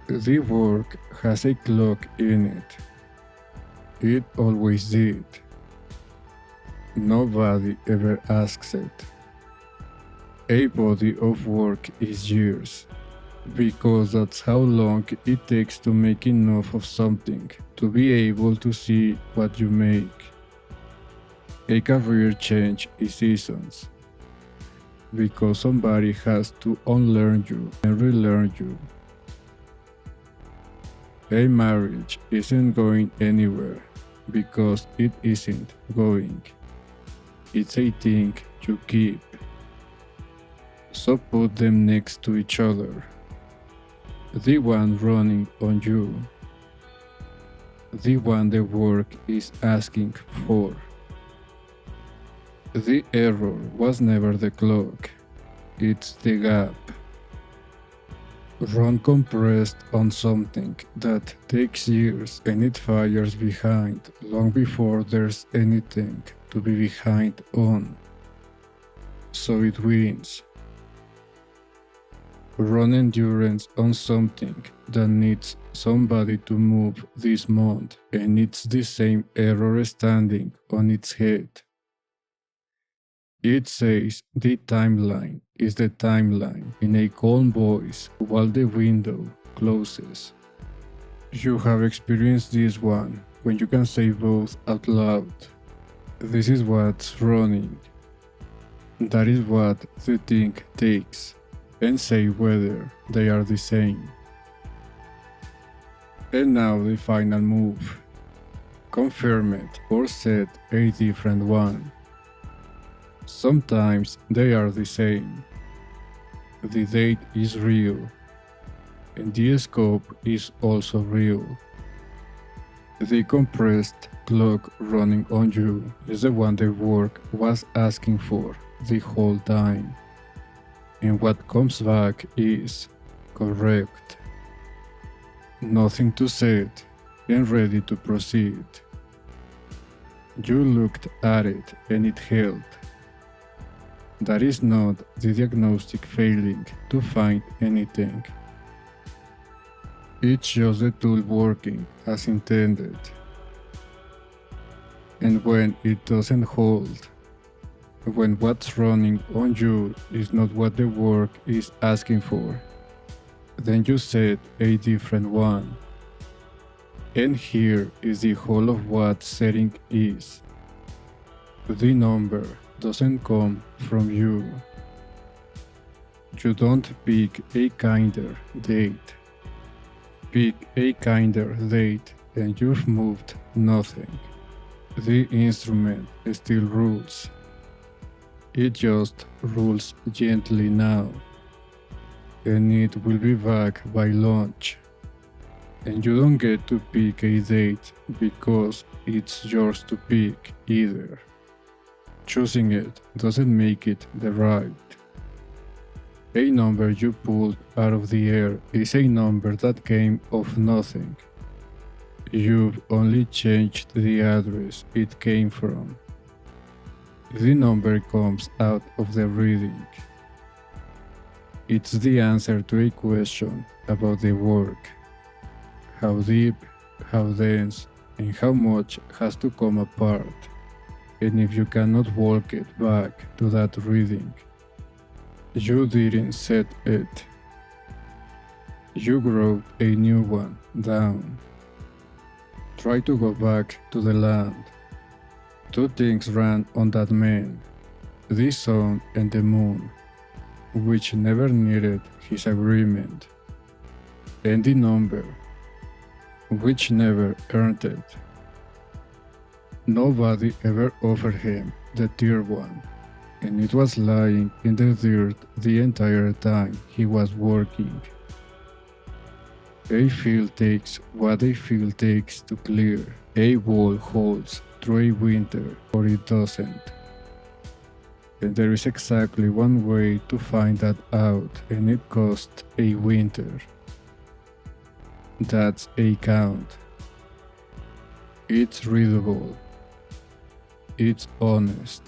The work has a clock in it. It always did. Nobody ever asks it. A body of work is years, because that's how long it takes to make enough of something to be able to see what you make. A career change is seasons, because somebody has to unlearn you and relearn you. A marriage isn't going anywhere because it isn't going. It's a thing you keep. So put them next to each other. The one running on you. The one the work is asking for. The error was never the clock. It's the gap. Run compressed on something that takes years and it fires behind long before there's anything to be behind on. So it wins. Run endurance on something that needs somebody to move this month and it's the same error standing on its head. It says the timeline is the timeline in a calm voice while the window closes. You have experienced this one when you can say both out loud. This is what's running. That is what the thing takes, and say whether they are the same. And now the final move. Confirm it or set a different one. Sometimes they are the same. The date is real, and the scope is also real. The compressed clock running on you is the one the work was asking for the whole time. And what comes back is correct. Nothing to set and ready to proceed. You looked at it and it held. That is not the diagnostic failing to find anything. It's just the tool working as intended. And when it doesn't hold, when what's running on you is not what the work is asking for, then you set a different one. And here is the whole of what setting is. The number doesn't come from you. You don't pick a kinder date. Pick a kinder date and you've moved nothing. The instrument still rules. It just rules gently now. And it will be back by lunch. And you don't get to pick a date because it's yours to pick either. Choosing it doesn't make it derived. A number you pulled out of the air is a number that came of nothing. You've only changed the address it came from. The number comes out of the reading. It's the answer to a question about the work. How deep, how dense, and how much has to come apart. And if you cannot walk it back to that reading, you didn't set it. You wrote a new one down. Try to go back to the land. Two things ran on that man, the sun and the moon, which never needed his agreement, and the number, which never earned it. Nobody ever offered him the tier one, and it was lying in the dirt the entire time he was working. A field takes what a field takes to clear. A wall holds through a winter, or it doesn't. And there is exactly one way to find that out, and it costs a winter. That's a count. It's readable. It's honest.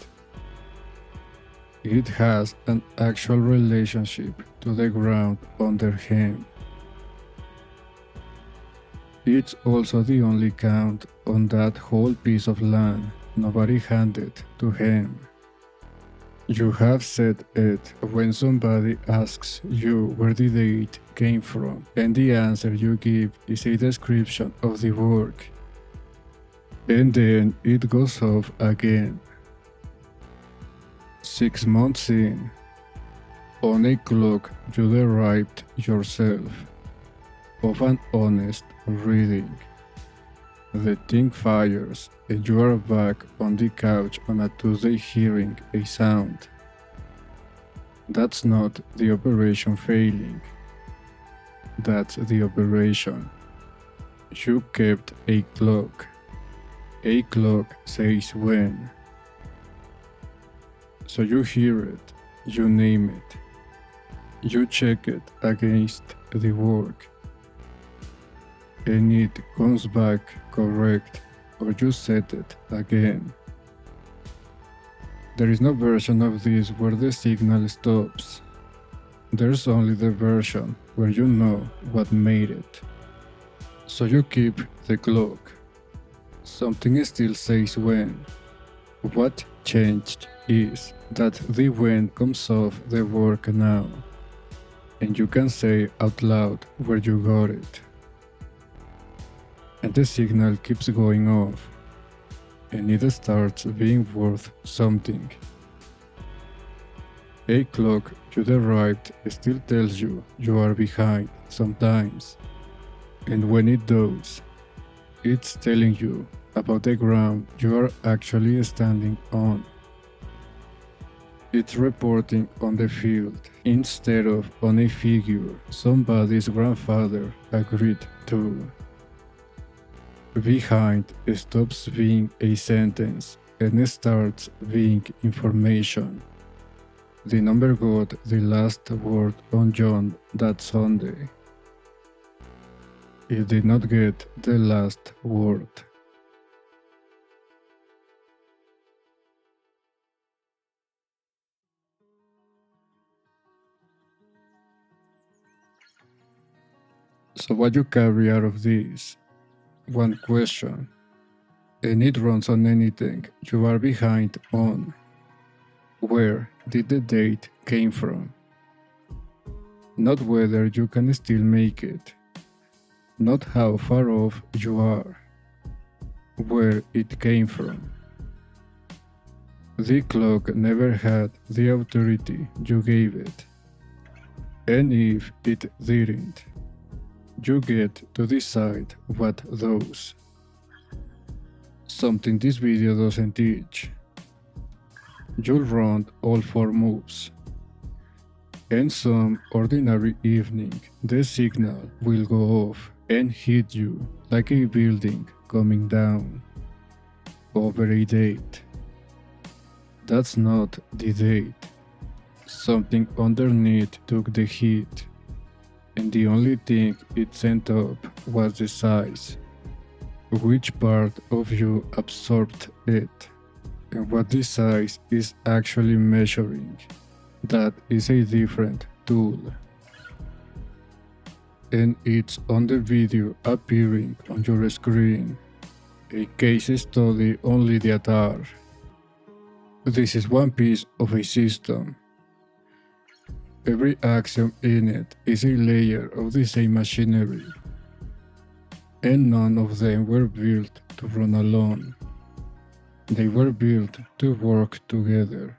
It has an actual relationship to the ground under him. It's also the only count on that whole piece of land nobody handed to him. You have said it when somebody asks you where the date came from, and the answer you give is a description of the work. And then it goes off again. 6 months in, on a clock you derived yourself of an honest reading. The thing fires and you are back on the couch on a Tuesday hearing a sound. That's not the operation failing. That's the operation. You kept a clock. A clock says when. So you hear it, you name it. You check it against the work. And it comes back correct, or you set it again. There is no version of this where the signal stops. There's only the version where you know what made it. So you keep the clock. Something still says when. What changed is that the when comes off the work now, and you can say out loud where you got it. And the signal keeps going off, and it starts being worth something. A clock you derived still tells you you are behind sometimes, and when it does, it's telling you about the ground you are actually standing on. It's reporting on the field instead of on a figure somebody's grandfather agreed to. Behind stops being a sentence and starts being information. The number got the last word on John that Sunday. It did not get the last word. So what you carry out of this? One question, and it runs on anything you are behind on. Where did the date came from? Not whether you can still make it, not how far off you are, where it came from. The clock never had the authority you gave it, and if it didn't, you get to decide what those. Something this video doesn't teach. You'll run all 4 moves. And some ordinary evening, the signal will go off and hit you like a building coming down. Over a date. That's not the date. Something underneath took the hit. And the only thing it sent up was the size. Which part of you absorbed it, and what the size is actually measuring. That is a different tool. And it's on the video appearing on your screen. A case study only that are. This is one piece of a system. Every axiom in it is a layer of the same machinery, and none of them were built to run alone. They were built to work together,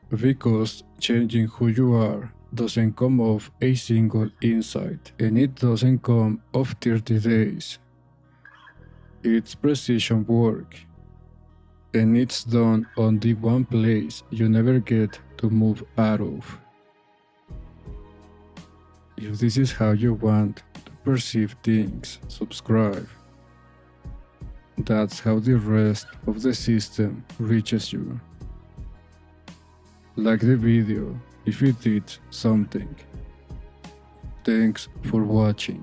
because changing who you are doesn't come off a single insight, and it doesn't come off 30 days. It's precision work, and it's done on the one place you never get to move out of. If this is how you want to perceive things, subscribe. That's how the rest of the system reaches you. Like the video if it did something. Thanks for watching.